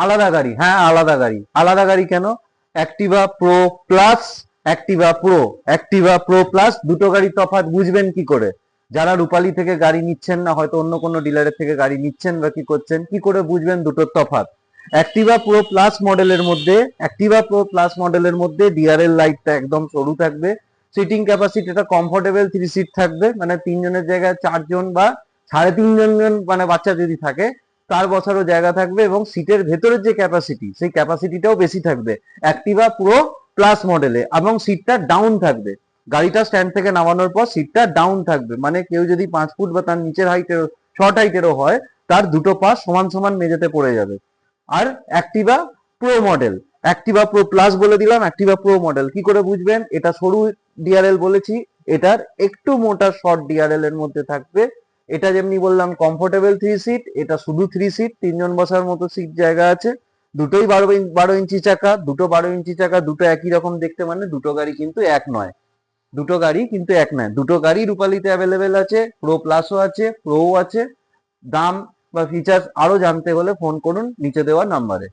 আলাদা গাড়ি, হ্যাঁ আলাদা গাড়ি। আলাদা গাড়ি কেন? Activa Pro plus, Activa Pro plus দুটো গাড়ি তফাৎ বুঝবেন কি করে? যারা রূপালী থেকে গাড়ি নিচ্ছেন না, হয়তো অন্য কোনো ডিলারের থেকে গাড়ি নিচ্ছেন বা কি করছেন, কি করে বুঝবেন দুটোর তফাৎ? অ্যাক্টিভা প্রো প্লাস মডেলের মধ্যে ডিআরএল লাইটটা একদম সরু থাকবে, সিটিং ক্যাপাসিটিটা কমফোর্টেবল 3 সিট থাকবে, মানে তিনজনের জায়গায় চারজন বা সাড়ে তিনজন মানে বাচ্চা যদি থাকে তার বসারও জায়গা থাকবে, এবং সিটের ভেতরের যে ক্যাপাসিটি সেই ক্যাপাসিটিটাও বেশি থাকবে অ্যাক্টিভা প্রো প্লাস মডেলে, এবং সিটটা ডাউন থাকবে। গাড়িটা স্ট্যান্ড থেকে নামানোর পর সিটটা ডাউন থাকবে, মানে কেউ যদি 5 ফুট বা তার নিচের হাইটের শর্ট হাইটেরও হয় তার দুটো পা সমান সমান মেঝেতে পড়ে যাবে। আর Activa Pro model, Activa Pro plus বলে দিলাম, অ্যাক্টিভা প্রো মডেল কি করে বুঝবেন? এটা সরু ডিআরএল বলেছি, এটার একটু মোটা শর্ট ডিআরএল এর মধ্যে থাকবে। এটা যেমনি বললাম কমফোর্টেবল 3 সিট, এটা শুধু 3 সিট, তিনজন বসার মতো সিট জায়গা আছে। দুটোই 12 ইঞ্চি চাকা, দুটো 12 ইঞ্চি চাকা, দুটো একই রকম দেখতে, মানে দুটো গাড়ি কিন্তু এক নয়। দুটো গাড়ি রূপালীতে অ্যাভেলেবেল আছে, প্রো প্লাসও আছে, প্রো আছে। দাম বা ফিচার্স আরো জানতে হলে ফোন করুন নিচে দেওয়া নাম্বারে।